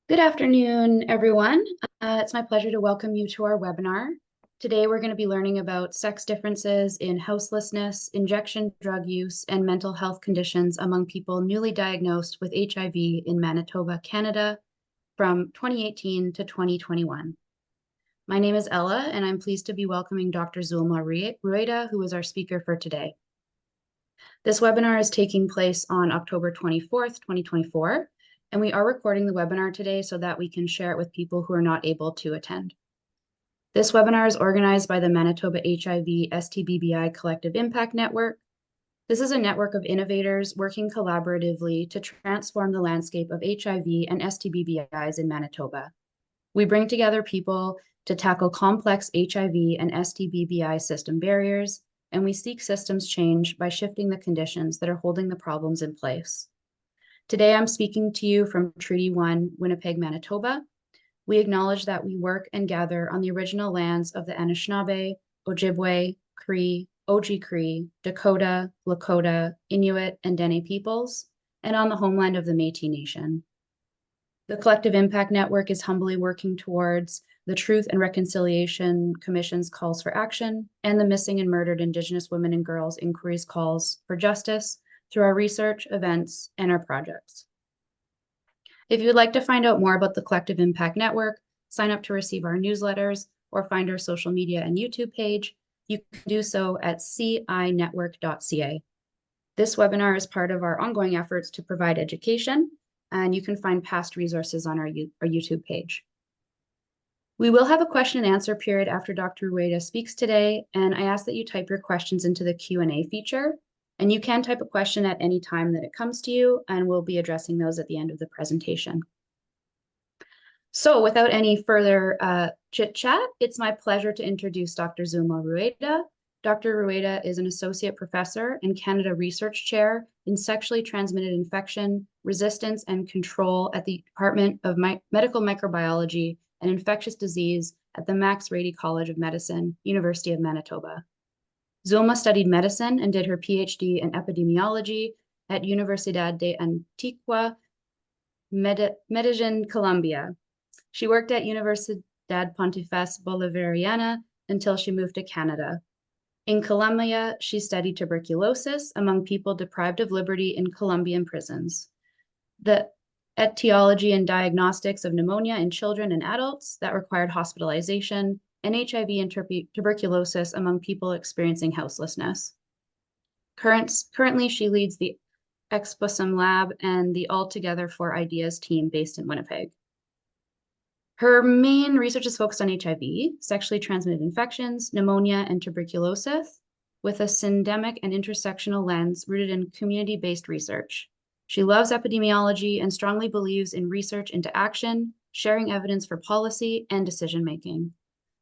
Good afternoon, everyone. It's my pleasure to welcome you to our webinar. Today, we're going to be learning about sex differences in houselessness, injection drug use, and mental health conditions among people newly diagnosed with HIV in Manitoba, Canada, from 2018 to 2021. My name is Ella, and I'm pleased to be welcoming Dr. Zulma Rueda, who is our speaker for today. This webinar is taking place on October 24th, 2024. And we are recording the webinar today so that we can share it with people who are not able to attend. This webinar is organized by the Manitoba HIV-STBBI Collective Impact Network. This is a network of innovators working collaboratively to transform the landscape of HIV and STBBIs in Manitoba. We bring together people to tackle complex HIV and STBBI system barriers, and we seek systems change by shifting the conditions that are holding the problems in place. Today, I'm speaking to you from Treaty 1, Winnipeg, Manitoba. We acknowledge that we work and gather on the original lands of the Anishinaabe, Ojibwe, Cree, Oji-Cree, Dakota, Lakota, Inuit, and Dene peoples, and on the homeland of the Métis Nation. The Collective Impact Network is humbly working towards the Truth and Reconciliation Commission's calls for action and the Missing and Murdered Indigenous Women and Girls Inquiry's calls for justice through our research, events, and our projects. If you would like to find out more about the Collective Impact Network, sign up to receive our newsletters, or find our social media and YouTube page, you can do so at cinetwork.ca. This webinar is part of our ongoing efforts to provide education, and you can find past resources on our YouTube page. We will have a question and answer period after Dr. Rueda speaks today, and I ask that you type your questions into the Q&A feature. And you can type a question at any time that it comes to you, and we'll be addressing those at the end of the presentation. So without any further chit chat, it's my pleasure to introduce Dr. Zulma Rueda. Dr. Rueda is an associate professor and Canada Research Chair in Sexually Transmitted Infection, Resistance and Control at the Department of Medical Microbiology and Infectious Disease at the Max Rady College of Medicine, University of Manitoba. Zulma studied medicine and did her PhD in epidemiology at Universidad de Antioquia, Medellin, Colombia. She worked at Universidad Pontificia Bolivariana until she moved to Canada. In Colombia, she studied tuberculosis among people deprived of liberty in Colombian prisons, the etiology and diagnostics of pneumonia in children and adults that required hospitalization, and HIV and tuberculosis among people experiencing houselessness. Currently, she leads the Exposome Lab and the All Together for Ideas team based in Winnipeg. Her main research is focused on HIV, sexually transmitted infections, pneumonia, and tuberculosis, with a syndemic and intersectional lens rooted in community-based research. She loves epidemiology and strongly believes in research into action, sharing evidence for policy and decision-making.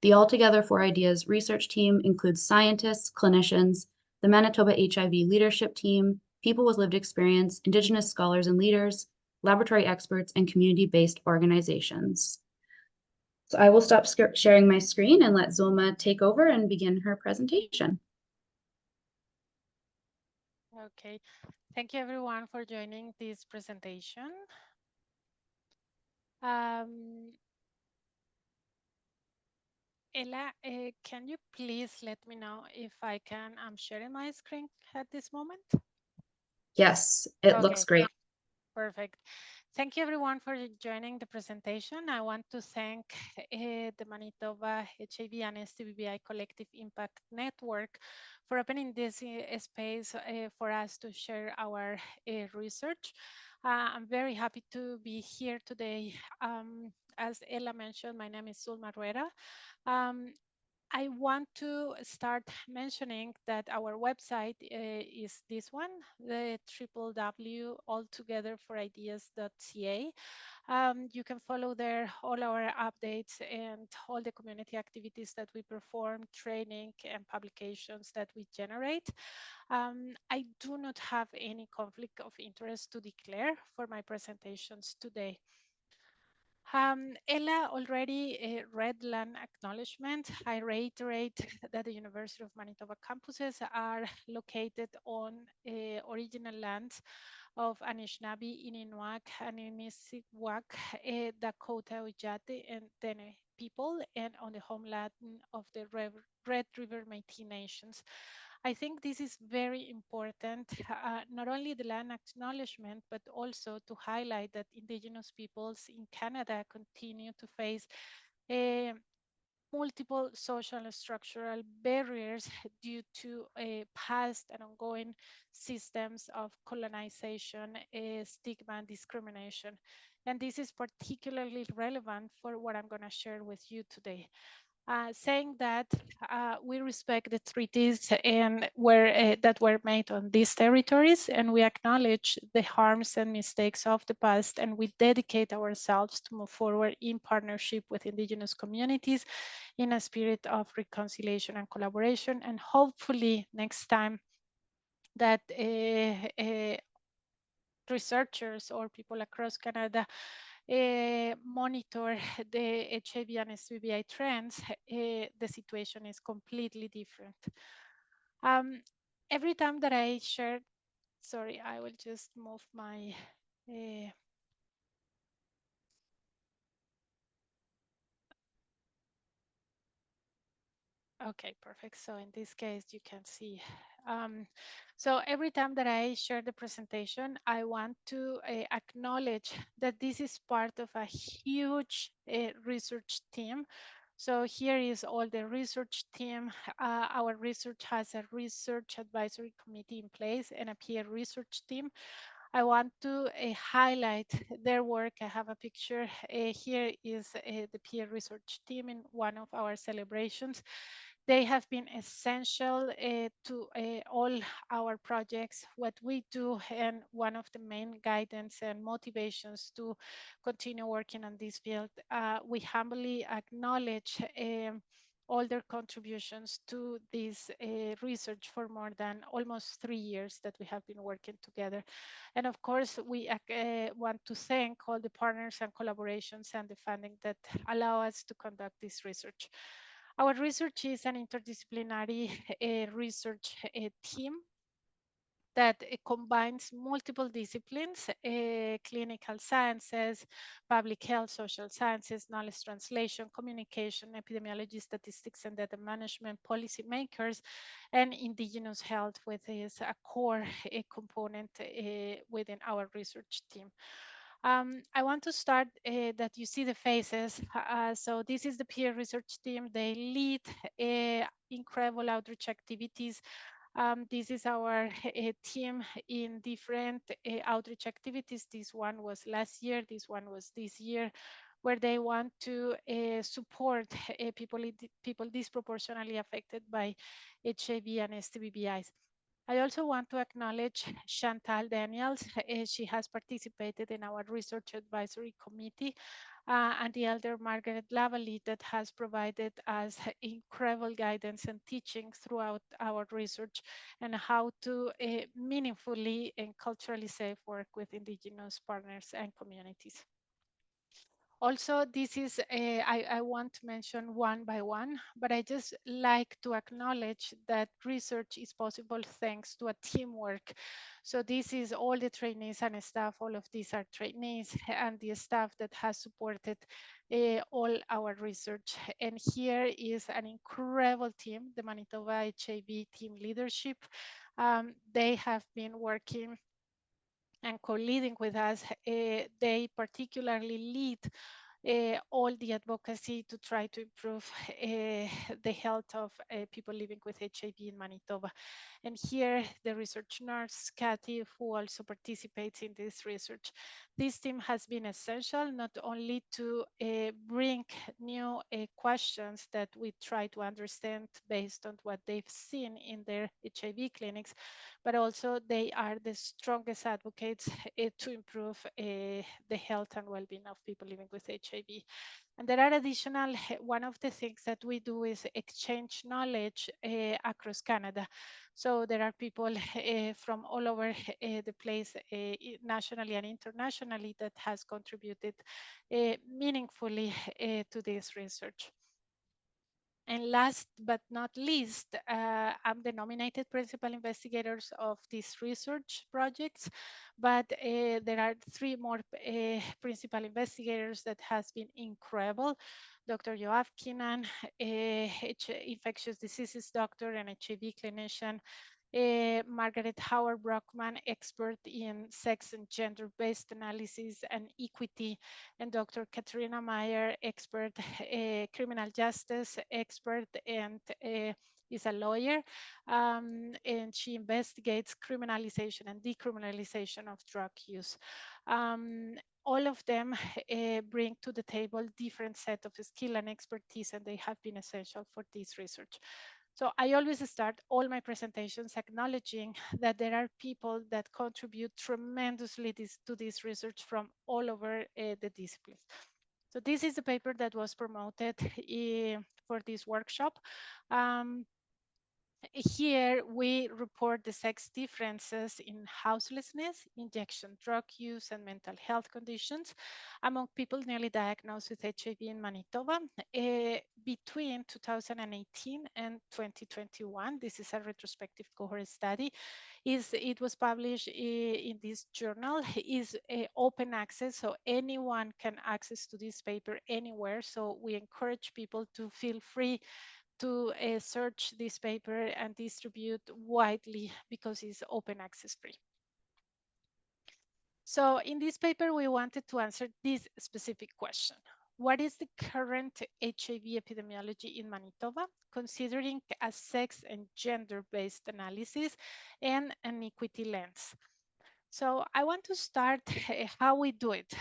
The All Together for Ideas research team includes scientists, clinicians, the Manitoba HIV leadership team, people with lived experience, Indigenous scholars and leaders, laboratory experts, and community-based organizations. So I will stop sharing my screen and let Zulma take over and begin her presentation. Okay, thank you everyone for joining this presentation. Ella, can you please let me know if I'm sharing my screen at this moment? Yes, it looks great. Perfect. Thank you everyone for joining the presentation. I want to thank the Manitoba HIV and STBBI Collective Impact Network for opening this space for us to share our research. I'm very happy to be here today. As Ella mentioned, my name is Zulma Rueda. I want to start mentioning that our website is this one, the www.alltogetherforideas.ca. You can follow there all our updates and all the community activities that we perform, training and publications that we generate. I do not have any conflict of interest to declare for my presentations today. Ella already read land acknowledgement. I reiterate that the University of Manitoba campuses are located on original lands of Anishinaabe, Ininwak, Anishinaabeg, Dakota, Ojate, and Dene people, and on the homeland of the Red River Métis Nations. I think this is very important, not only the land acknowledgement, but also to highlight that Indigenous peoples in Canada continue to face multiple social and structural barriers due to past and ongoing systems of colonization, stigma, and discrimination. And this is particularly relevant for what I'm going to share with you today. Saying that we respect the treaties and that were made on these territories, and we acknowledge the harms and mistakes of the past, and we dedicate ourselves to move forward in partnership with Indigenous communities in a spirit of reconciliation and collaboration. And hopefully next time that researchers or people across Canada monitor the HIV and STBBI trends, the situation is completely different. Every time that I share, sorry, I will just move my okay, perfect. So in this case, you can see. So every time that I share the presentation, I want to acknowledge that this is part of a huge research team. So here is all the research team. Our research has a research advisory committee in place and a peer research team. I want to highlight their work. I have a picture. Here is the peer research team in one of our celebrations. They have been essential to all our projects, what we do, and one of the main guidance and motivations to continue working on this field. We humbly acknowledge all their contributions to this research for more than almost 3 years that we have been working together. And of course, we want to thank all the partners and collaborations and the funding that allow us to conduct this research. Our research is an interdisciplinary research team that combines multiple disciplines, clinical sciences, public health, social sciences, knowledge translation, communication, epidemiology, statistics and data management, policymakers, and Indigenous health, which is a core component within our research team. I want to start that you see the faces. So this is the peer research team. They lead incredible outreach activities. This is our team in different outreach activities. This one was last year, this one was this year, where they want to support people disproportionately affected by HIV and STBBIs. I also want to acknowledge Chantal Daniels. She has participated in our research advisory committee, and the elder Margaret Lavalley that has provided us incredible guidance and teaching throughout our research and how to meaningfully and culturally safe work with Indigenous partners and communities. Also, this is, I want to mention one by one, but I just like to acknowledge that research is possible thanks to a teamwork. So this is all the trainees and staff, all of these are trainees and the staff that has supported all our research. And here is an incredible team, the Manitoba HIV team leadership. They have been working and co-leading with us. They particularly lead all the advocacy to try to improve the health of people living with HIV in Manitoba. And here, the research nurse, Kathy, who also participates in this research. This team has been essential not only to bring new questions that we try to understand based on what they've seen in their HIV clinics, but also they are the strongest advocates to improve the health and well-being of people living with HIV. And there are additional, one of the things that we do is exchange knowledge across Canada. So there are people from all over the place, nationally and internationally, that has contributed meaningfully to this research. And last but not least, I'm the nominated principal investigators of these research projects, but there are three more principal investigators that has been incredible. Dr. Yoav Kinan, infectious diseases doctor and HIV clinician, Margaret Howard Brockman, expert in sex and gender-based analysis and equity, and Dr. Katrina Meyer, expert, criminal justice expert, and is a lawyer, and she investigates criminalization and decriminalization of drug use. Um, all of them bring to the table different set of skill and expertise, and they have been essential for this research. So I always start all my presentations acknowledging that there are people that contribute tremendously to this research from all over the disciplines. So this is the paper that was promoted for this workshop. Um, Here we report the sex differences in houselessness, injection drug use, and mental health conditions among people newly diagnosed with HIV in Manitoba between 2018 and 2021. This is a retrospective cohort study. It was published in this journal. Is open access, so anyone can access to this paper anywhere. So we encourage people to feel free to search this paper and distribute widely because it's open access free. So in this paper, we wanted to answer this specific question. What is the current HIV epidemiology in Manitoba, considering a sex and gender-based analysis and an equity lens? So I want to start how we do it,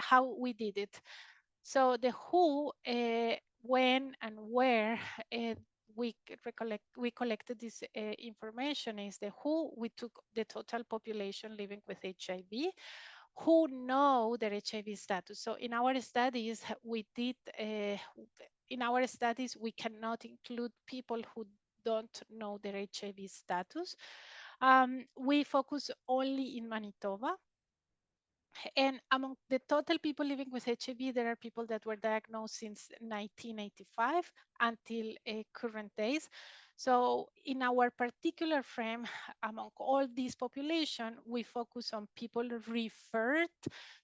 how we did it. So the who, when and where we collected this information is the who. We took the total population living with HIV who know their HIV status. So in our studies, we cannot include people who don't know their HIV status. We focus only in Manitoba. And among the total people living with HIV, there are people that were diagnosed since 1985 until current days. So in our particular frame, among all this population, we focus on people referred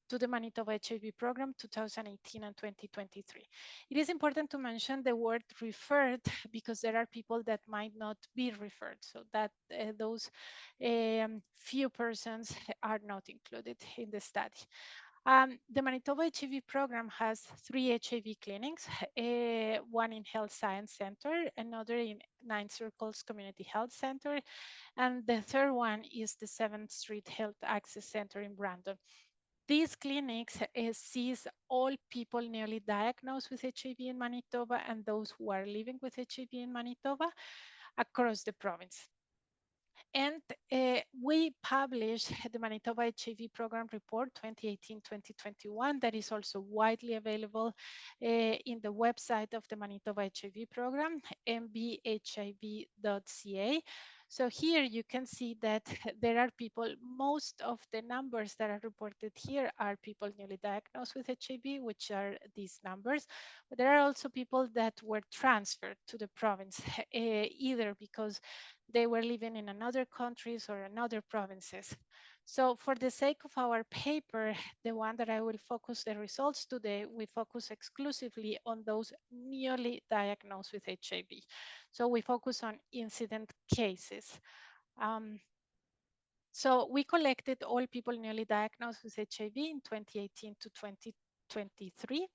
to the Manitoba HIV program 2018 and 2023. It is important to mention the word referred because there are people that might not be referred, so that those few persons are not included in the study. The Manitoba HIV program has 3 HIV clinics, one in Health Science Center, another in Nine Circles Community Health Center, and the third one is the 7th Street Health Access Center in Brandon. These clinics sees all people newly diagnosed with HIV in Manitoba and those who are living with HIV in Manitoba across the province. And we published the Manitoba HIV Program Report 2018-2021 that is also widely available in the website of the Manitoba HIV Program, mbhiv.ca. So here you can see that there are people, most of the numbers that are reported here are people newly diagnosed with HIV, which are these numbers. But there are also people that were transferred to the province, either because they were living in another countries or another provinces. So for the sake of our paper, the one that I will focus the results today, we focus exclusively on those newly diagnosed with HIV. So we focus on incident cases. So we collected all people newly diagnosed with HIV in 2018 to 2023.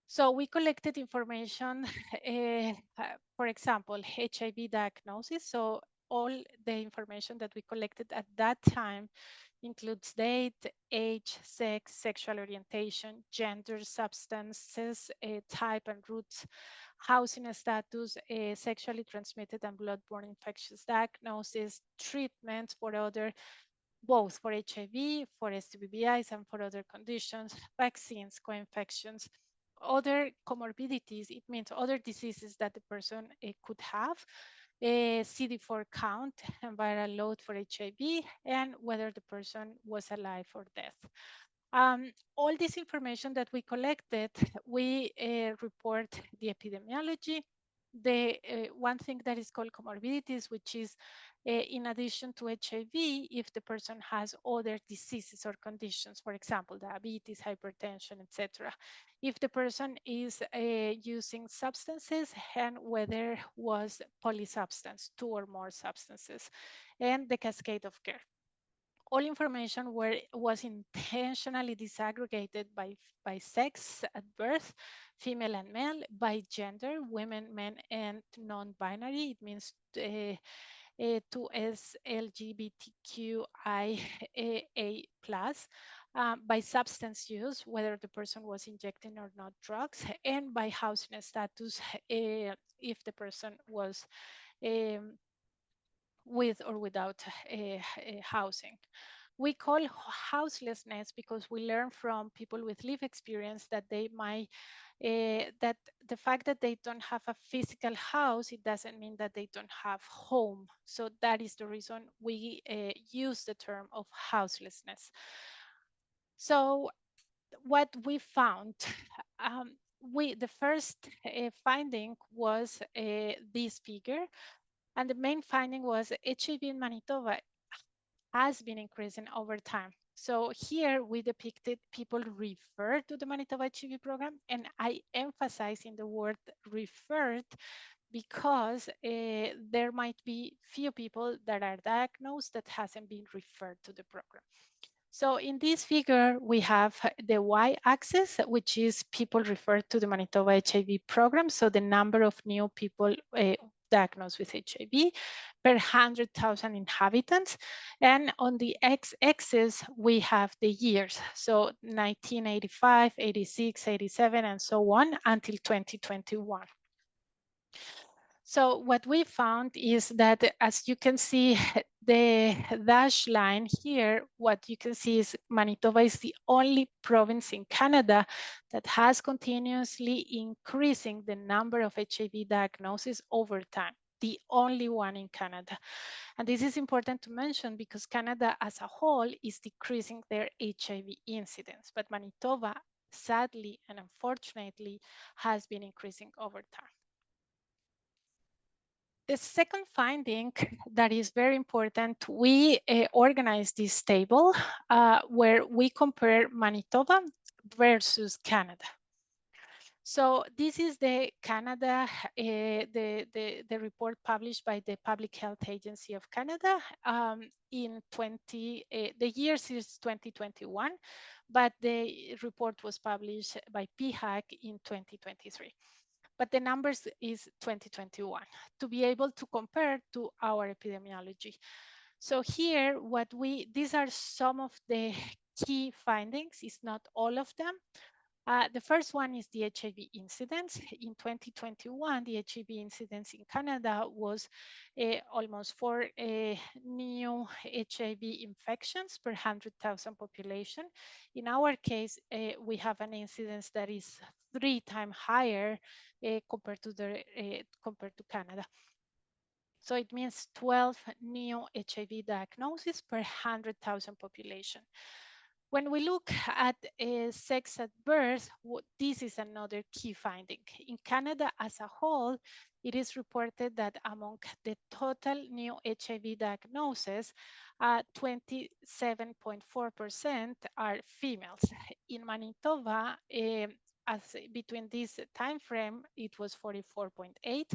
So we collected information, for example, HIV diagnosis. So all the information that we collected at that time includes date, age, sex, sexual orientation, gender, substances, type and roots, housing status, sexually transmitted and bloodborne infectious diagnosis, treatments for other, both for HIV, for STBBIs, and for other conditions, vaccines, co-infections, other comorbidities. It means other diseases that the person could have, CD4 count and viral load for HIV, and whether the person was alive or dead. All this information that we collected, we report the epidemiology, the one thing that is called comorbidities, which is in addition to HIV, if the person has other diseases or conditions, for example, diabetes, hypertension, etc. If the person is using substances and whether was polysubstance, 2 or more substances, and the cascade of care. All information was intentionally disaggregated by sex at birth, female and male, by gender, women, men, and non-binary. It means to S LGBTQIA plus, by substance use, whether the person was injecting or not drugs, and by housing status, if the person was um, with or without housing. We call houselessness because we learn from people with lived experience that they might, that the fact that they don't have a physical house, it doesn't mean that they don't have home. So that is the reason we use the term of houselessness. So what we found, the first finding was this figure. And the main finding was HIV in Manitoba has been increasing over time. So here we depicted people referred to the Manitoba HIV program, and I emphasize in the word referred because there might be few people that are diagnosed that hasn't been referred to the program. So in this figure, we have the y-axis, which is people referred to the Manitoba HIV program. So the number of new people diagnosed with HIV per 100,000 inhabitants. And on the x-axis, we have the years. So 1985, 86, 87, and so on until 2021. So what we found is that, as you can see, the dash line here, what you can see is Manitoba is the only province in Canada that has continuously increasing the number of HIV diagnoses over time, the only one in Canada. And this is important to mention because Canada as a whole is decreasing their HIV incidence, but Manitoba, sadly and unfortunately, has been increasing over time. The second finding that is very important, we organized this table where we compare Manitoba versus Canada. So this is the Canada, the report published by the Public Health Agency of Canada in the year is 2021, but the report was published by PHAC in 2023. But the numbers is 2021 to be able to compare to our epidemiology. So here, these are some of the key findings, it's not all of them. The first one is the HIV incidence. In 2021, the HIV incidence in Canada was almost 4 new HIV infections per 100,000 population. In our case, we have an incidence that is 3 times higher compared to Canada. So it means 12 new HIV diagnoses per 100,000 population. When we look at sex at birth, this is another key finding. In Canada as a whole, it is reported that among the total new HIV diagnoses, 27.4% are females. In Manitoba, as between this time frame, it was 44.8,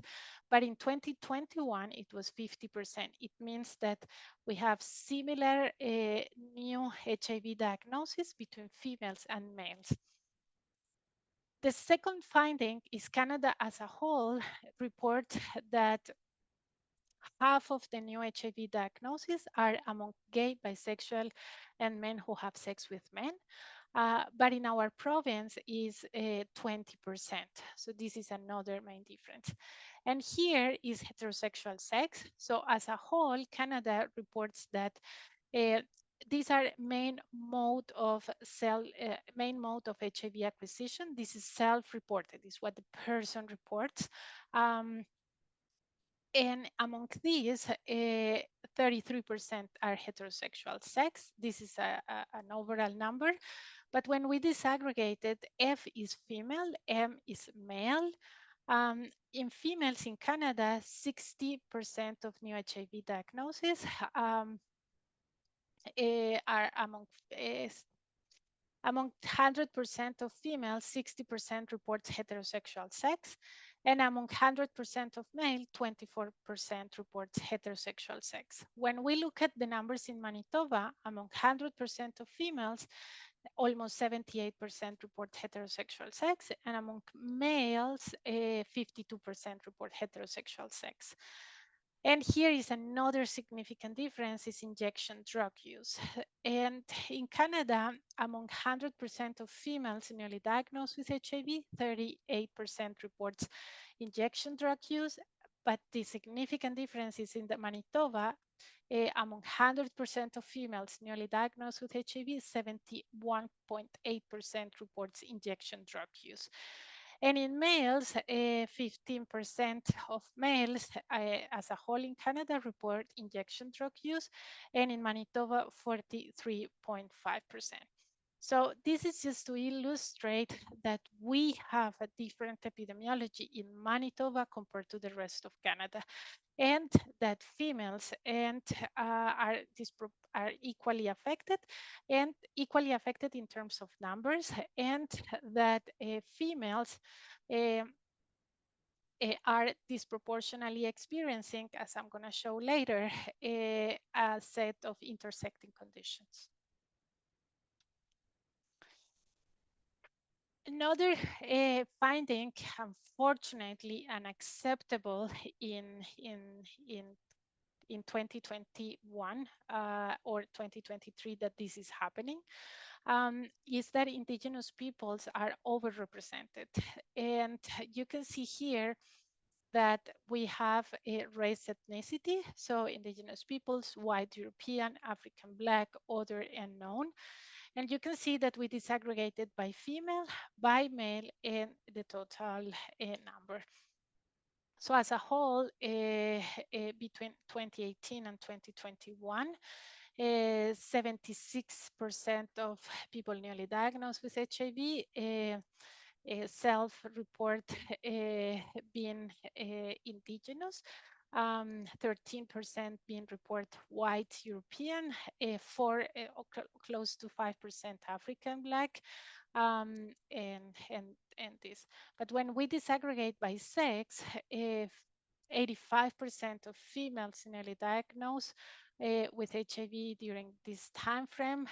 but in 2021, it was 50%. It means that we have similar new HIV diagnosis between females and males. The second finding is Canada as a whole reports that half of the new HIV diagnoses are among gay, bisexual, and men who have sex with men. But in our province is 20%. So this is another main difference. And here is heterosexual sex. So as a whole, Canada reports that these are main mode of HIV acquisition. This is self-reported, is what the person reports. And among these, 33% are heterosexual sex. This is an overall number. But when we disaggregated, F is female, M is male, In females in Canada, 60% of new HIV diagnoses are among 100% of females, 60% reports heterosexual sex, and among 100% of male, 24% reports heterosexual sex. When we look at the numbers in Manitoba, among 100% of females, almost 78% report heterosexual sex, and among males, 52% report heterosexual sex. And here is another significant difference is injection drug use. And in Canada, among 100% of females newly diagnosed with HIV, 38% reports injection drug use. But the significant difference is in the Manitoba, among 100% of females newly diagnosed with HIV, 71.8% reports injection drug use. And in males, 15% of males as a whole in Canada report injection drug use, and in Manitoba, 43.5%. So this is just to illustrate that we have a different epidemiology in Manitoba compared to the rest of Canada, and that females are equally affected, and equally affected in terms of numbers, and that females are disproportionately experiencing, as I'm going to show later, a set of intersecting conditions. Another finding, unfortunately unacceptable in 2021 or 2023 that this is happening, is that Indigenous peoples are overrepresented. And you can see here that we have a race ethnicity, so Indigenous peoples, white, European, African, Black, other, and known. And you can see that we disaggregated by female, by male, and the total number. So as a whole, between 2018 and 2021, 76% of people newly diagnosed with HIV self-report being Indigenous, 13% being report white European, close to 5% African Black, and this. But when we disaggregate by sex, if 85% of females newly diagnosed with HIV during this time frame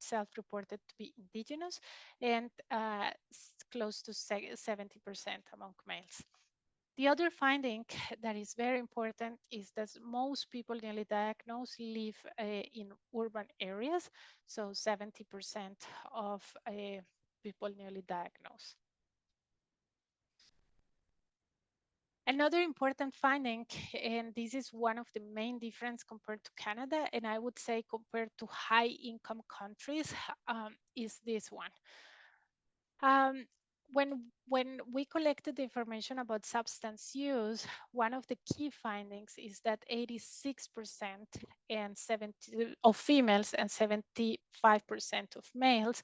self-reported to be Indigenous, and close to 70% among males. The other finding that is very important is that most people newly diagnosed live in urban areas, so 70% of people newly diagnosed. Another important finding, and this is one of the main difference compared to Canada, and I would say compared to high income countries, is this one. When we collected the information about substance use, one of the key findings is that 86% of females and 75% of males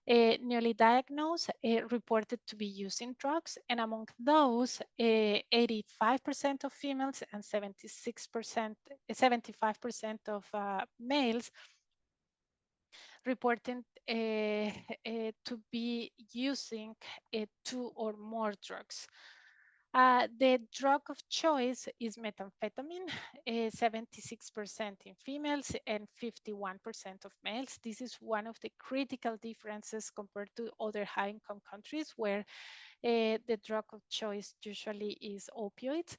newly diagnosed reported to be using drugs, and among those, 85% of females and 75% of males reporting to be using 2 or more drugs. The drug of choice is methamphetamine, 76% in females and 51% of males. This is one of the critical differences compared to other high-income countries where the drug of choice usually is opioids.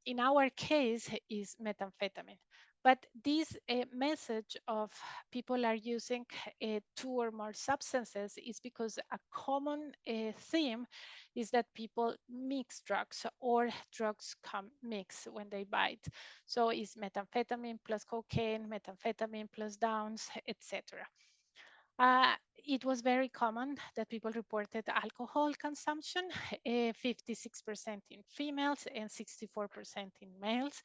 In our case is methamphetamine. But this message of people are using 2 or more substances is because a common theme is that people mix drugs, or drugs come mix when they buy it. So it's methamphetamine plus cocaine, methamphetamine plus downs, etc. It was very common that people reported alcohol consumption, 56% in females and 64% in males.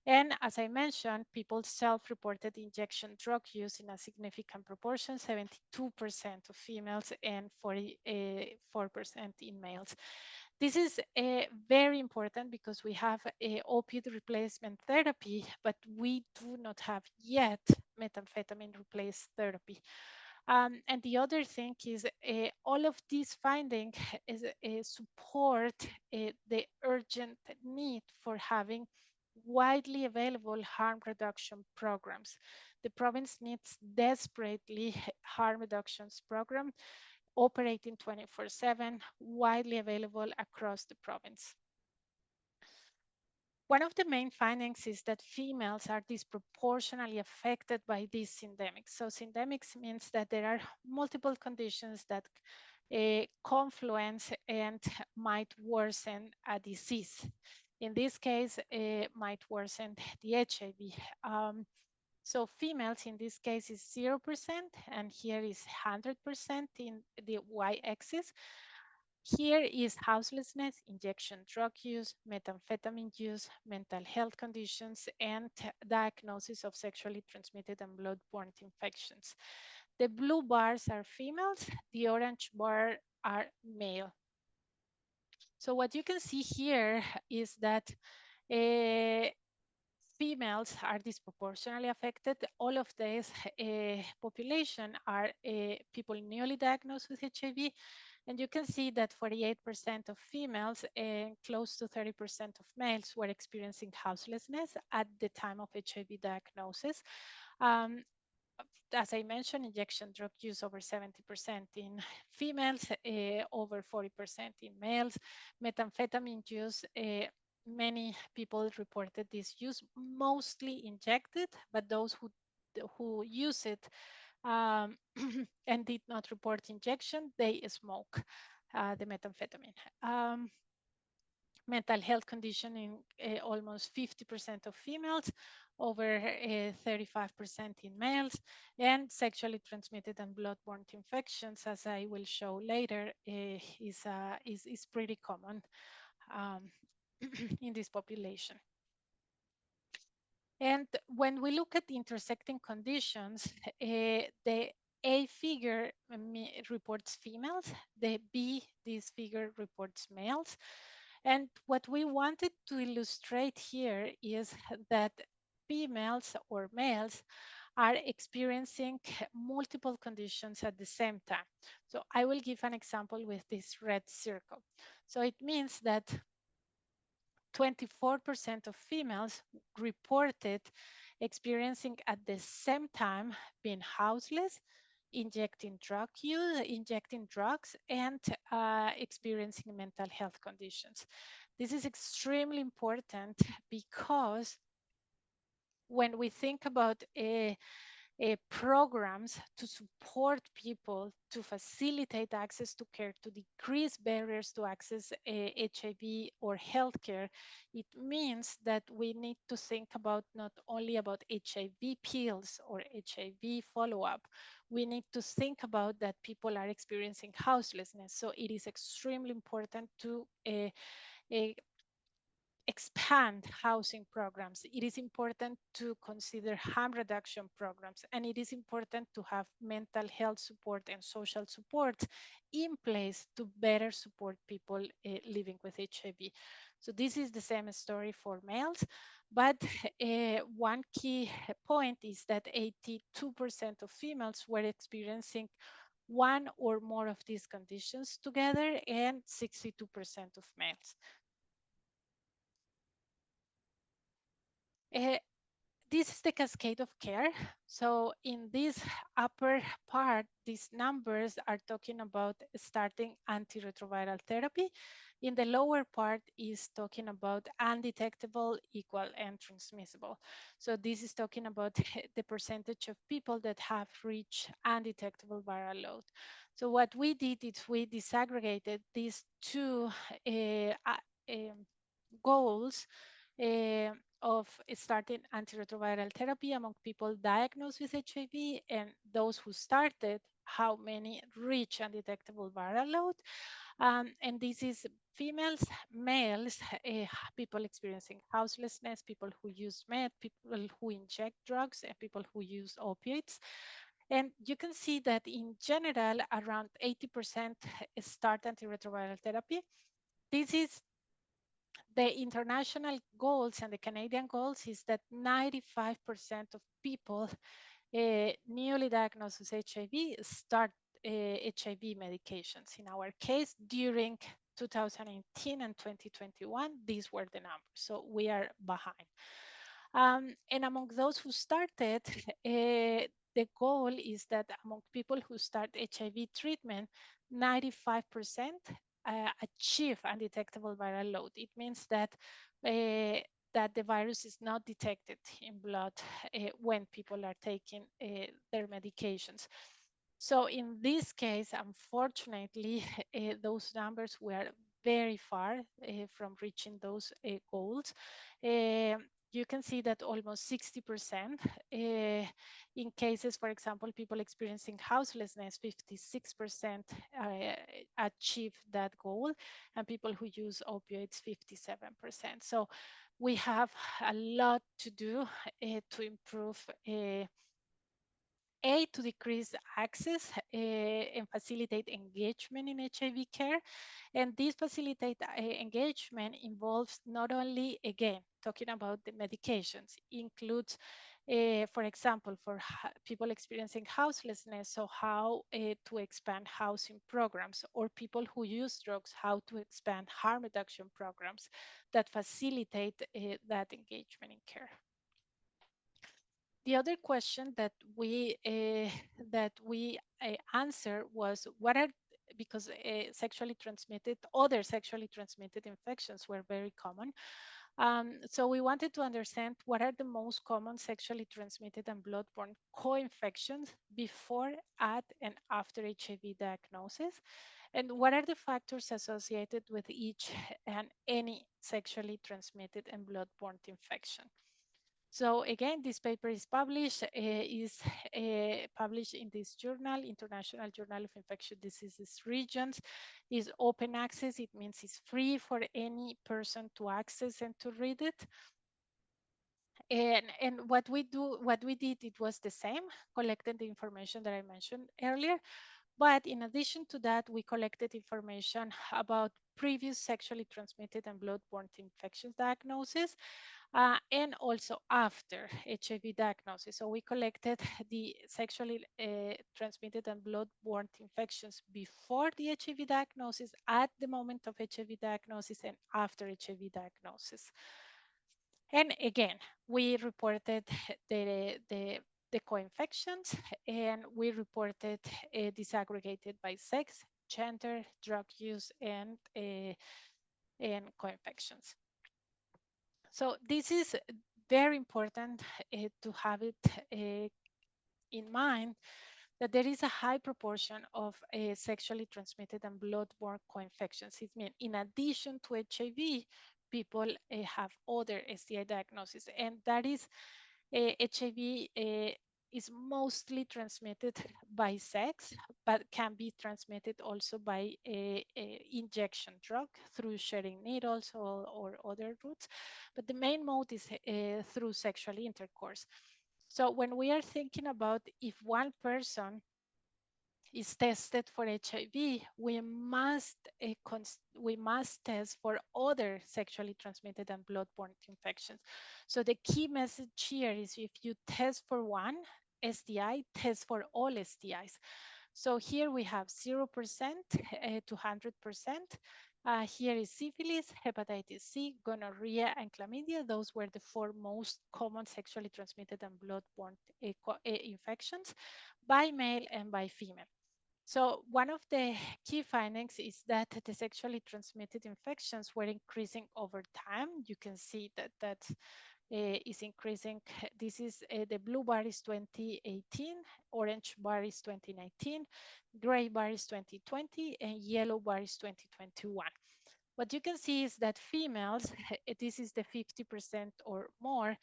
And as I mentioned, people self-reported injection drug use in a significant proportion, 72% of females and 44% in males. This is very important because we have opioid replacement therapy, but we do not have yet methamphetamine replaced therapy. And the other thing is all of these findings is, support the urgent need for having widely available harm reduction programs. The province needs desperately harm reductions program operating 24/7, widely available across the province. One of the main findings is that females are disproportionately affected by these syndemics. So syndemics means that there are multiple conditions that confluence and might worsen a disease. In this case, might worsen the HIV. So females in this case is 0%, and here is 100% in the y-axis. Here is houselessness, injection drug use, methamphetamine use, mental health conditions, and diagnosis of sexually transmitted and blood-borne infections. The blue bars are females, the orange bar are male. So what you can see here is that females are disproportionately affected. All of this population are people newly diagnosed with HIV. And you can see that 48% of females and close to 30% of males were experiencing houselessness at the time of HIV diagnosis. As I mentioned, injection drug use over 70% in females, over 40% in males. Methamphetamine use, many people reported this use, mostly injected, but those who use it and did not report injection, they smoke the methamphetamine. Mental health condition in almost 50% of females, over 35% in males, and sexually transmitted and blood-borne infections, as I will show later, is pretty common in this population. And when we look at the intersecting conditions, the A figure reports females, the B, this figure reports males. And what we wanted to illustrate here is that females or males are experiencing multiple conditions at the same time. So I will give an example with this red circle. So it means that 24% of females reported experiencing at the same time being houseless, injecting drugs, and experiencing mental health conditions. This is extremely important because when we think about programs to support people, to facilitate access to care, to decrease barriers to access HIV or healthcare, it means that we need to think about not only about HIV pills or HIV follow-up, we need to think about that people are experiencing houselessness. So it is extremely important to expand housing programs. It is important to consider harm reduction programs, and it is important to have mental health support and social support in place to better support people living with HIV. So this is the same story for males, but one key point is that 82% of females were experiencing one or more of these conditions together, and 62% of males. This is the cascade of care. So in this upper part, these numbers are talking about starting antiretroviral therapy. In the lower part is talking about undetectable, equal, and transmissible. So this is talking about the percentage of people that have reached undetectable viral load. So what we did is we disaggregated these two goals of starting antiretroviral therapy among people diagnosed with HIV and those who started, how many reach undetectable viral load. And this is females, males, people experiencing houselessness, people who use med, people who inject drugs, and people who use opioids. And you can see that in general, around 80% start antiretroviral therapy. this is the international goals and the Canadian goals is that 95% of people newly diagnosed with HIV start HIV medications. In our case, during 2018 and 2021, these were the numbers. So we are behind. And among those who started, the goal is that among people who start HIV treatment, 95% achieve undetectable viral load. It means that the virus is not detected in blood when people are taking their medications. So in this case, unfortunately, those numbers were very far from reaching those goals. You can see that almost 60% in cases, for example, people experiencing houselessness, 56% achieve that goal, and people who use opioids, 57%. So we have a lot to do to improve to decrease access and facilitate engagement in HIV care. And this facilitate engagement involves not only, again, talking about the medications, includes, for example, for people experiencing houselessness, so how to expand housing programs, or people who use drugs, how to expand harm reduction programs that facilitate that engagement in care. The other question that we answer was what are, because other sexually transmitted infections were very common. So we wanted to understand what are the most common sexually transmitted and bloodborne co-infections before, at, and after HIV diagnosis, and what are the factors associated with each and any sexually transmitted and bloodborne infection. So again, this paper is published in this journal, International Journal of Infectious Diseases Regions. Is open access. It means it's free for any person to access and to read it. And what we did, it was the same, collected the information that I mentioned earlier. But in addition to that, we collected information about previous sexually transmitted and bloodborne infections diagnosis, and also after HIV diagnosis. So we collected the sexually transmitted and bloodborne infections before the HIV diagnosis, at the moment of HIV diagnosis, and after HIV diagnosis. And again, we reported the co-infections, and we reported disaggregated by sex, gender, drug use, and co-infections. So this is very important to have it in mind, that there is a high proportion of sexually transmitted and bloodborne co-infections. It means in addition to HIV, people have other STI diagnoses, and that is HIV is mostly transmitted by sex, but can be transmitted also by injection drug through sharing needles or other routes. But the main mode is through sexual intercourse. So when we are thinking about if one person is tested for HIV, we must test for other sexually transmitted and bloodborne infections. So the key message here is, if you test for one STI, test for all STIs. So here we have 0% to 100%. Here is syphilis, hepatitis C, gonorrhea, and chlamydia. Those were the 4 most common sexually transmitted and bloodborne infections by male and by female. So one of the key findings is that the sexually transmitted infections were increasing over time. You can see that is increasing. This is the blue bar is 2018, orange bar is 2019, gray bar is 2020, and yellow bar is 2021. What you can see is that females, this is the 50% or more,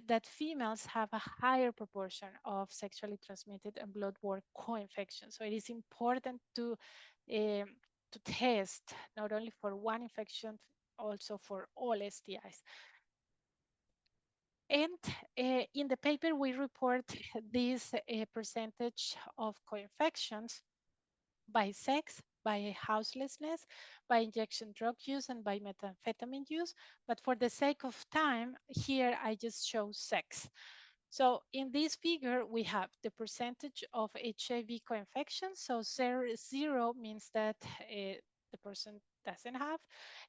that females have a higher proportion of sexually transmitted and bloodborne co-infections. So it is important to test not only for one infection, also for all STIs. And in the paper, we report this percentage of co-infections by sex, by houselessness, by injection drug use, and by methamphetamine use. But for the sake of time, here I just show sex. So in this figure, we have the percentage of HIV co-infections. So zero means that the person doesn't have,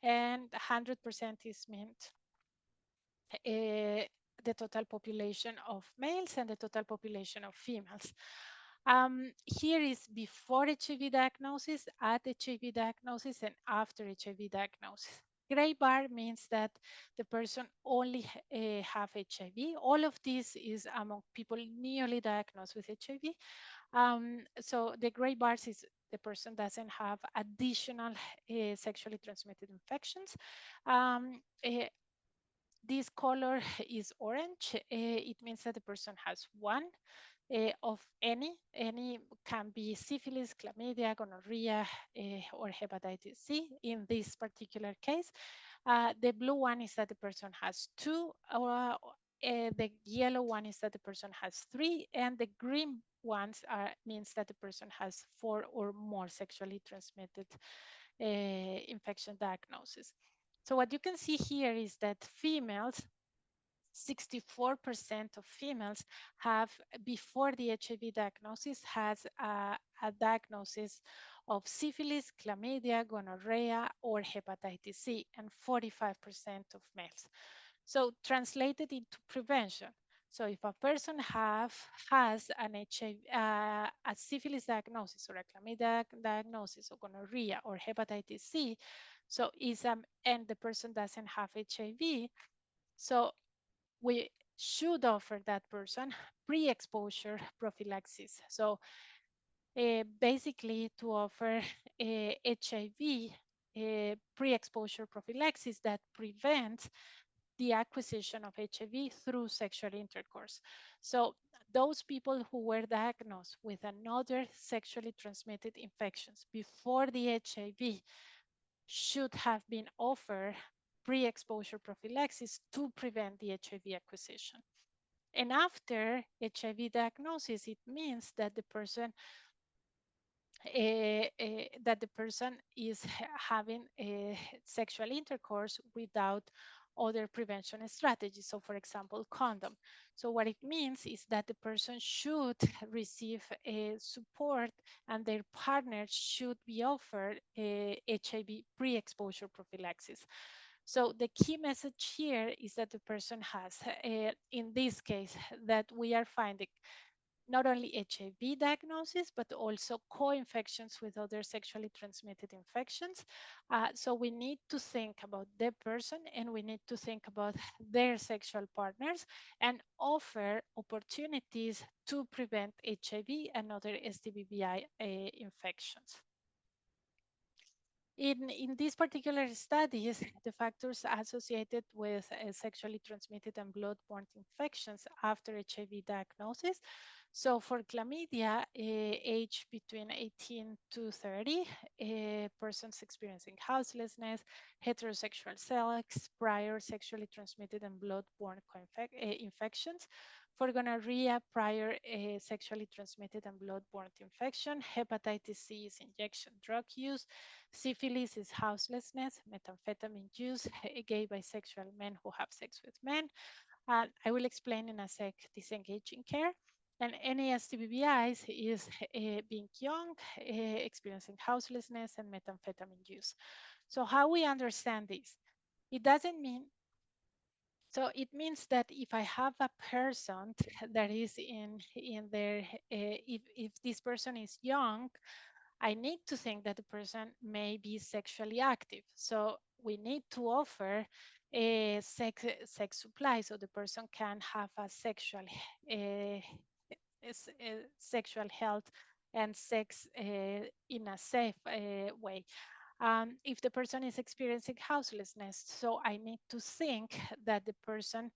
and 100% is meant the total population of males and the total population of females. Here is before HIV diagnosis, at HIV diagnosis, and after HIV diagnosis. Gray bar means that the person only have HIV. All of this is among people newly diagnosed with HIV. So the gray bars is the person doesn't have additional sexually transmitted infections. This color is orange. It means that the person has one of any can be syphilis, chlamydia, gonorrhea, or hepatitis C in this particular case. The blue one is that the person has two, the yellow one is that the person has three, and the green ones means that the person has four or more sexually transmitted infection diagnosis. So what you can see here is that females, 64% of females have, before the HIV diagnosis, has a diagnosis of syphilis, chlamydia, gonorrhea, or hepatitis C, and 45% of males. So translated into prevention. So if a person has an HIV, a syphilis diagnosis, or a chlamydia diagnosis, or gonorrhea, or hepatitis C, so and the person doesn't have HIV, so we should offer that person pre-exposure prophylaxis. So basically to offer HIV pre-exposure prophylaxis that prevents the acquisition of HIV through sexual intercourse. So those people who were diagnosed with another sexually transmitted infections before the HIV should have been offered pre-exposure prophylaxis to prevent the HIV acquisition. And after HIV diagnosis, it means that the person is having sexual intercourse without other prevention strategies. So, for example, condom. So, what it means is that the person should receive support, and their partner should be offered HIV pre-exposure prophylaxis. So the key message here is that the person has, in this case, that we are finding not only HIV diagnosis, but also co-infections with other sexually transmitted infections. So we need to think about the person, and we need to think about their sexual partners and offer opportunities to prevent HIV and other STBBI infections. In these particular studies, the factors associated with sexually transmitted and blood-borne infections after HIV diagnosis. So for chlamydia, age between 18 to 30, persons experiencing houselessness, heterosexual sex, prior sexually transmitted and blood-borne infections. For gonorrhea, prior sexually transmitted and blood-borne infection. Hepatitis C is injection drug use. Syphilis is houselessness, methamphetamine use, gay bisexual men who have sex with men. I will explain in a sec disengaging care. And any STBBIs is being young, experiencing houselessness, and methamphetamine use. So how we understand this? It doesn't mean, so it means that if I have a person that is in their, if this person is young, I need to think that the person may be sexually active. So we need to offer a sex supply so the person can have a sexual health and sex in a safe way. If the person is experiencing houselessness, so I need to think that the person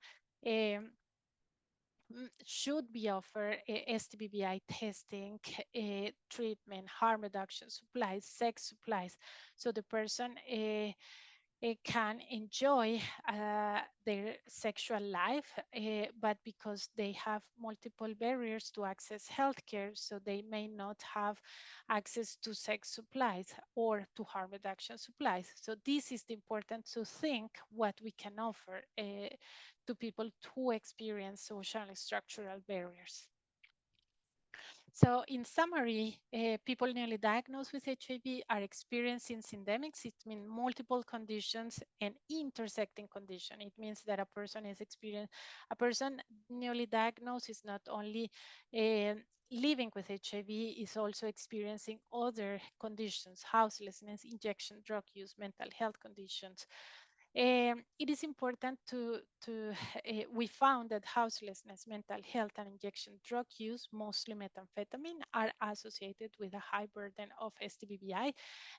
should be offered STBBI testing, treatment, harm reduction supplies, sex supplies. So the person can enjoy their sexual life, but because they have multiple barriers to access healthcare, so they may not have access to sex supplies or to harm reduction supplies. So this is important to think what we can offer to people who experience social and structural barriers. So in summary, people newly diagnosed with HIV are experiencing syndemics. It means multiple conditions and intersecting condition. It means that a person newly diagnosed is not only living with HIV, is also experiencing other conditions, houselessness, injection, drug use, mental health conditions. It is important we found that houselessness, mental health, and injection drug use, mostly methamphetamine, are associated with a high burden of STBBI.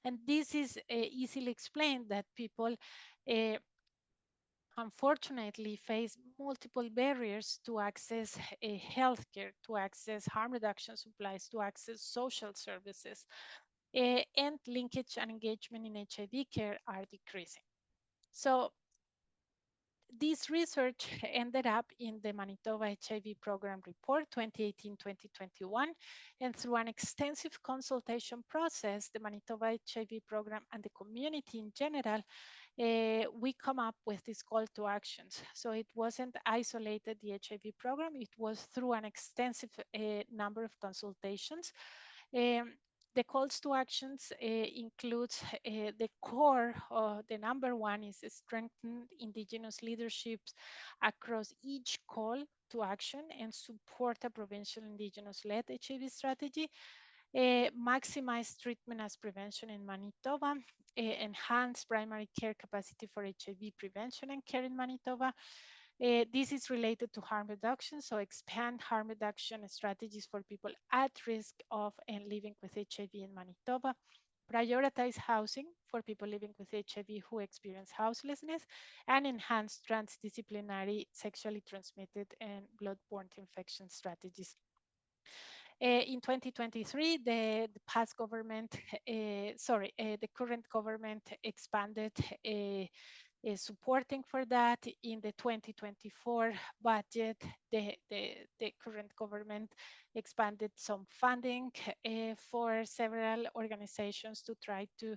And this is easily explained that people unfortunately face multiple barriers to access healthcare, to access harm reduction supplies, to access social services, and linkage and engagement in HIV care are decreasing. So this research ended up in the Manitoba HIV program report 2018-2021, and through an extensive consultation process, the Manitoba HIV program and the community in general, we come up with these call to actions. So it wasn't isolated, the HIV program, it was through an extensive number of consultations. Um, the calls to actions includes the core, the number one is strengthen Indigenous leaderships across each call to action and support a provincial Indigenous-led HIV strategy, maximize treatment as prevention in Manitoba, enhance primary care capacity for HIV prevention and care in Manitoba. This is related to harm reduction, so expand harm reduction strategies for people at risk of and living with HIV in Manitoba. Prioritize housing for people living with HIV who experience houselessness, and enhance transdisciplinary sexually transmitted and blood-borne infection strategies. In 2023, the past government, the current government expanded supporting for that. In the 2024 budget, the current government expanded some funding for several organizations to try to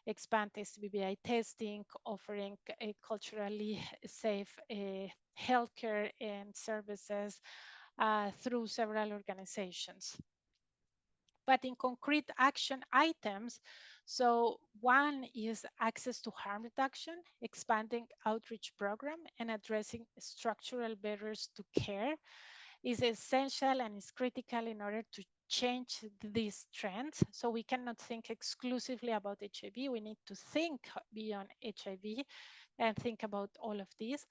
expand STBBI testing, offering a culturally safe healthcare and services through several organizations. But in concrete action items, so one is access to harm reduction, expanding outreach program, and addressing structural barriers to care is essential and is critical in order to change these trends. So we cannot think exclusively about HIV. We need to think beyond HIV and think about all of these.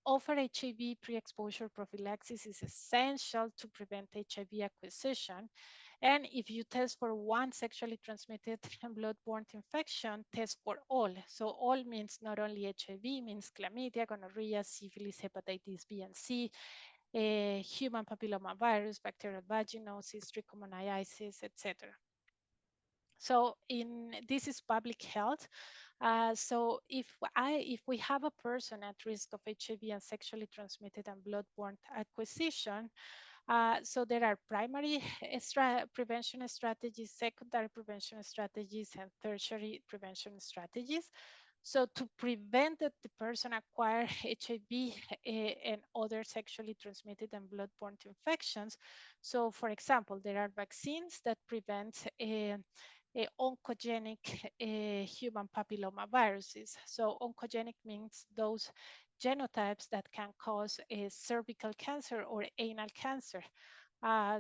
Offer HIV pre-exposure prophylaxis is essential to prevent HIV acquisition. And if you test for one sexually transmitted and blood-borne infection, test for all. So all means not only HIV, means chlamydia, gonorrhea, syphilis, hepatitis B and C, human papillomavirus, bacterial vaginosis, trichomoniasis, etc. So this is public health. So if we have a person at risk of HIV and sexually transmitted and blood-borne acquisition, so there are primary prevention strategies, secondary prevention strategies, and tertiary prevention strategies. So to prevent that the person acquire HIV and other sexually transmitted and blood-borne infections. So for example, there are vaccines that prevent oncogenic human papilloma viruses. So oncogenic means those genotypes that can cause a cervical cancer or anal cancer.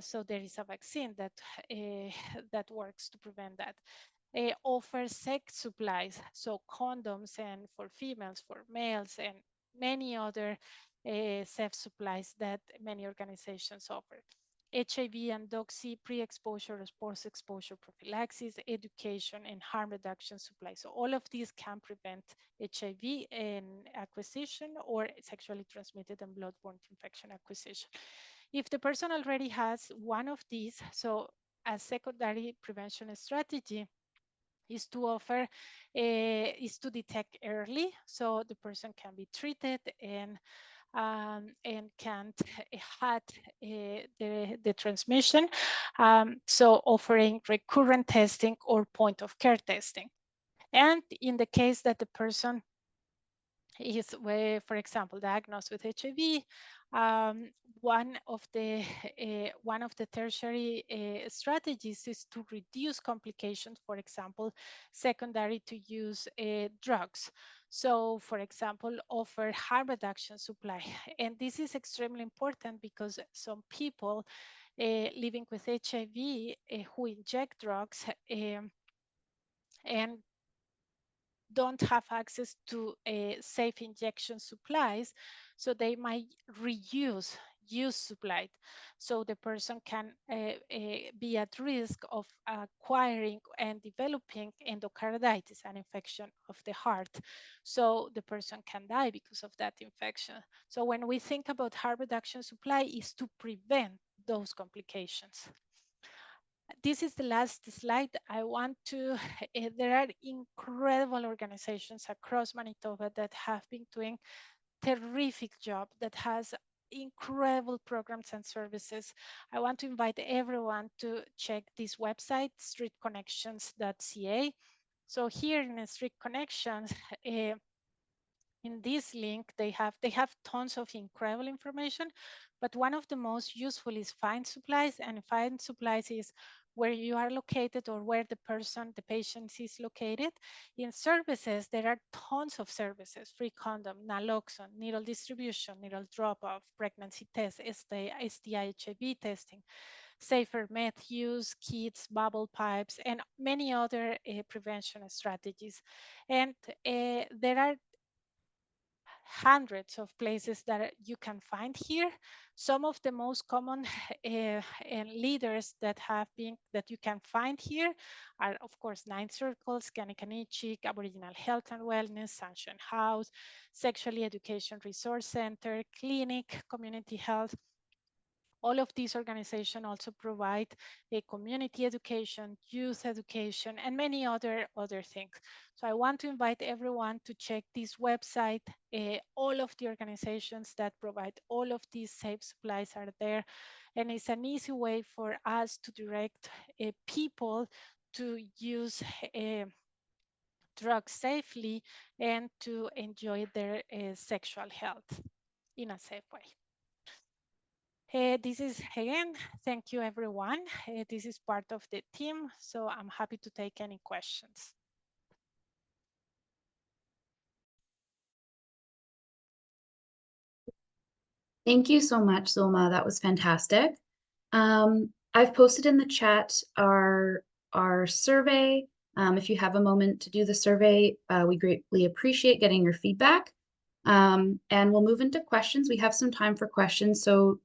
So there is a vaccine that works to prevent that. Offer sex supplies, so condoms and for females, for males, and many other safe supplies that many organizations offer. HIV and doxy, pre-exposure or post-exposure prophylaxis, education, and harm reduction supplies. So all of these can prevent HIV and acquisition or sexually transmitted and blood-borne infection acquisition. If the person already has one of these, so a secondary prevention strategy is to offer, is to detect early, so the person can be treated and can't had the transmission. So offering recurrent testing or point of care testing. And in the case that the person is, for example, diagnosed with HIV, one of the tertiary strategies is to reduce complications, for example, secondary to use drugs. So, for example, offer harm reduction supply. And this is extremely important because some people living with HIV who inject drugs and don't have access to safe injection supplies, so they might use supply. So the person can be at risk of acquiring and developing endocarditis, an infection of the heart. So the person can die because of that infection. So when we think about harm reduction supply, is to prevent those complications. This is the last slide. I want to, there are incredible organizations across Manitoba that have been doing terrific job, that has incredible programs and services. I want to invite everyone to check this website, streetconnections.ca. So here in Street Connections, in this link, they have tons of incredible information, but one of the most useful is find supplies, and find supplies is where you are located or where the patient is located. In services, there are tons of services: free condom, naloxone, needle distribution, needle drop-off, pregnancy test, STI, HIV testing, safer meth use, kits, bubble pipes, and many other prevention strategies. And there are hundreds of places that you can find here. Some of the most common and leaders that you can find here are, of course, Nine Circles, Kanekanichik, Aboriginal Health and Wellness, Sunshine House, Sexually Education Resource Center, Clinic, Community Health. All of these organizations also provide a community education, youth education, and many other things. So I want to invite everyone to check this website. All of the organizations that provide all of these safe supplies are there. And it's an easy way for us to direct people to use drugs safely and to enjoy their sexual health in a safe way. This is, again, thank you everyone. This is part of the team, so I'm happy to take any questions. Thank you so much, Zulma. That was fantastic. I've posted in the chat our survey. If you have a moment to do the survey, we greatly appreciate getting your feedback. And we'll move into questions. We have some time for questions, so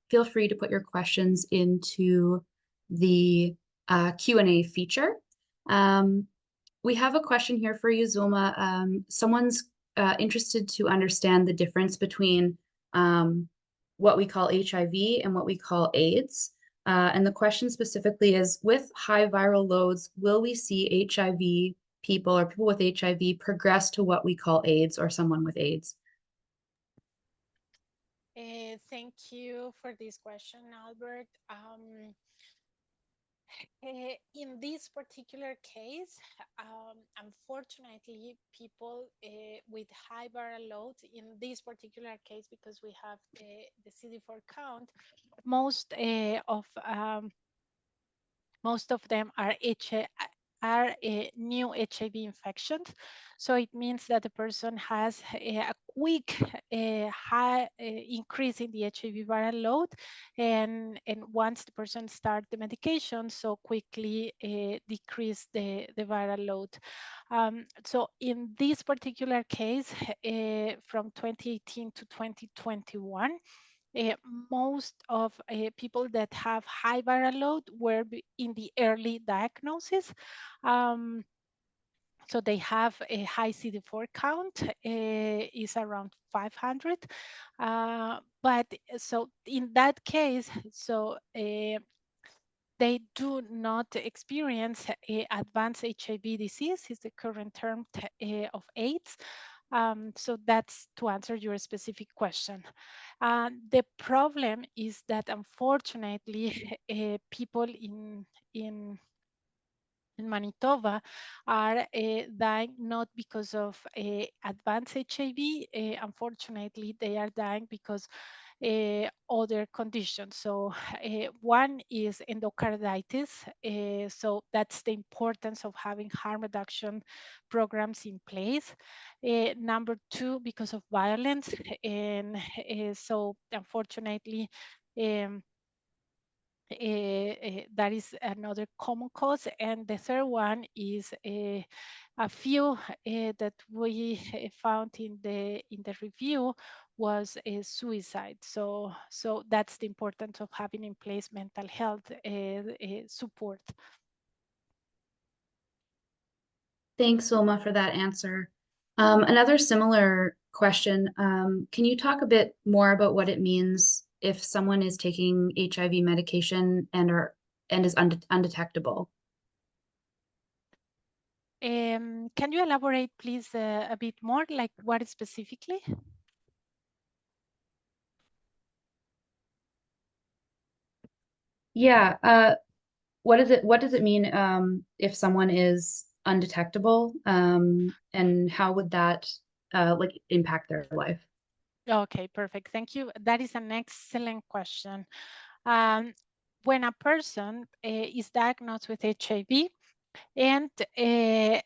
feel free to put your questions into the Q&A feature. We have a question here for you, Zulma. Someone's interested to understand the difference between what we call HIV and what we call AIDS. And the question specifically is, with high viral loads, will we see HIV people or people with HIV progress to what we call AIDS or someone with AIDS? Thank you for this question, Albert. In this particular case, unfortunately, people with high viral loads, in this particular case, because we have the CD4 count, most of them are new HIV infections. So it means that the person has a quick high increase in the HIV viral load, and once the person starts the medication, so quickly decrease the viral load. So in this particular case, from 2018 to 2021, most of people that have high viral load were in the early diagnosis. So they have a high CD4 count, is around 500. But so in that case, so they do not experience advanced HIV disease, is the current term of AIDS. So that's to answer your specific question. The problem is that unfortunately, people in Manitoba are dying not because of advanced HIV. Unfortunately, they are dying because other conditions. So one is endocarditis. So that's the importance of having harm reduction programs in place. Number two, because of violence. And so unfortunately, that is another common cause. And the third one is a few that we found in the review was a suicide. So that's the importance of having in place mental health support. Thanks, Zulma, for that answer. Another similar question. Can you talk a bit more about what it means if someone is taking HIV medication and is undetectable? Can you elaborate, please, a bit more, like what specifically? Yeah. What does it mean if someone is undetectable, and how would that like impact their life? Okay, perfect. Thank you. That is an excellent question. When a person is diagnosed with HIV and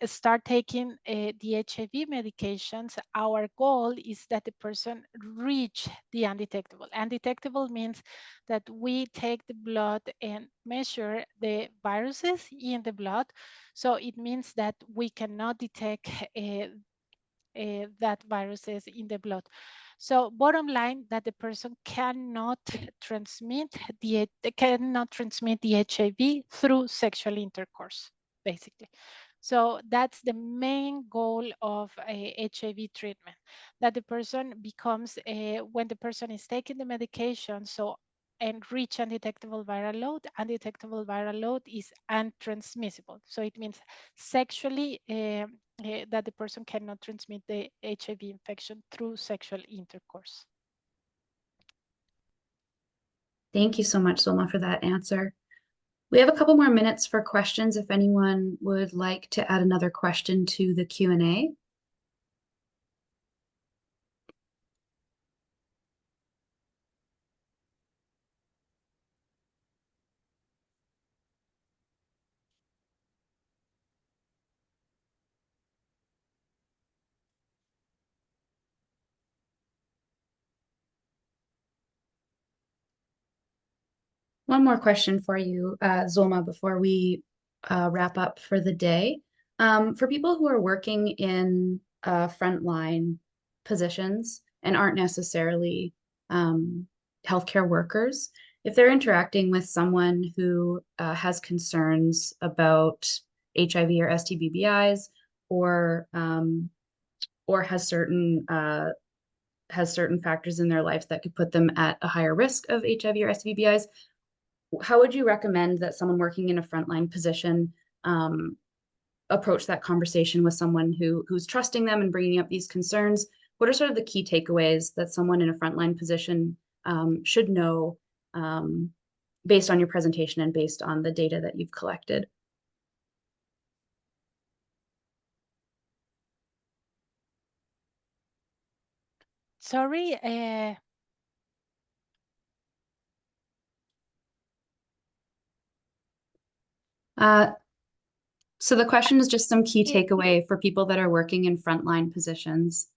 start taking the HIV medications, our goal is that the person reach the undetectable. Undetectable means that we take the blood and measure the viruses in the blood. So it means that we cannot detect that viruses in the blood. So bottom line, that the person cannot transmit the HIV through sexual intercourse, basically. So that's the main goal of a HIV treatment, that the person becomes, when the person is taking the medication, so and reach undetectable viral load. Undetectable viral load is untransmissible. So it means sexually that the person cannot transmit the HIV infection through sexual intercourse. Thank you so much, Zulma, for that answer. We have a couple more minutes for questions if anyone would like to add another question to the Q&A. One more question for you, Zulma, before we wrap up for the day. For people who are working in frontline positions and aren't necessarily healthcare workers, if they're interacting with someone who has concerns about HIV or STBBIs, or has certain factors in their lives that could put them at a higher risk of HIV or STBBIs, how would you recommend that someone working in a frontline position approach that conversation with someone who's trusting them and bringing up these concerns? What are sort of the key takeaways that someone in a frontline position should know based on your presentation and based on the data that you've collected? Sorry. So the question is just some key takeaway for people that are working in frontline positions.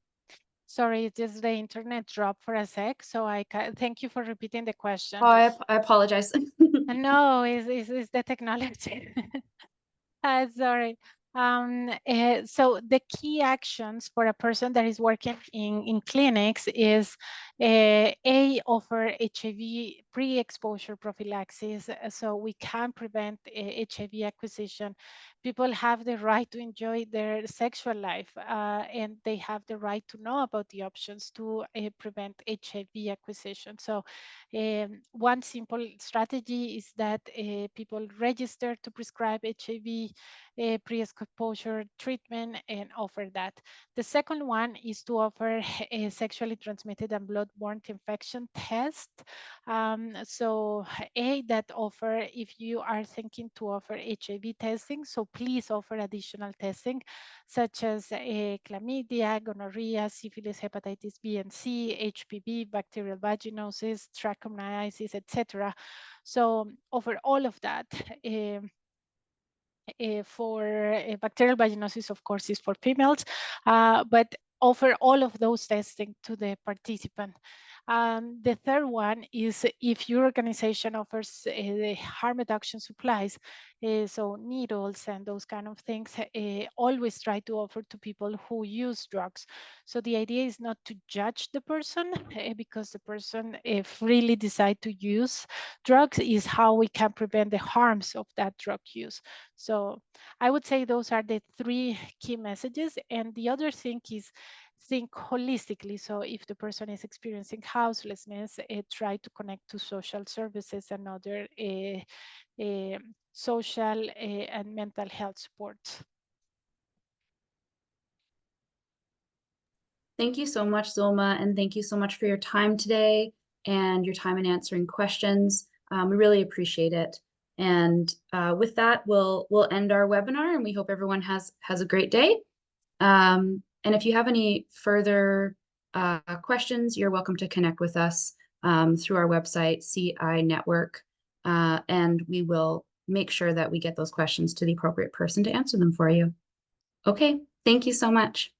Sorry, just the internet dropped for a sec. So thank you for repeating the question. Oh, I apologize. No, it's the technology. Sorry. So the key actions for a person that is working in clinics is A, offer HIV pre-exposure prophylaxis, so we can prevent HIV acquisition. People have the right to enjoy their sexual life, and they have the right to know about the options to prevent HIV acquisition. So one simple strategy is that people register to prescribe HIV pre-exposure treatment and offer that. The second one is to offer a sexually transmitted and blood-borne infection test. So that offer, if you are thinking to offer HIV testing, so please offer additional testing such as chlamydia, gonorrhea, syphilis, hepatitis B and C, HPV, bacterial vaginosis, trichomoniasis, etc. So offer all of that. For bacterial vaginosis, of course, is for females, but offer all of those testing to the participant. The third one is if your organization offers the harm reduction supplies, so needles and those kind of things, always try to offer to people who use drugs. So the idea is not to judge the person because the person freely decide to use drugs, is how we can prevent the harms of that drug use. So I would say those are the three key messages. And the other thing is think holistically. So if the person is experiencing houselessness, try to connect to social services and other social and mental health supports. Thank you so much, Zulma, and thank you so much for your time today and your time in answering questions. We really appreciate it. And with that, we'll end our webinar, and we hope everyone has a great day. And if you have any further questions, you're welcome to connect with us through our website, CI Network, and we will make sure that we get those questions to the appropriate person to answer them for you. Okay, thank you so much.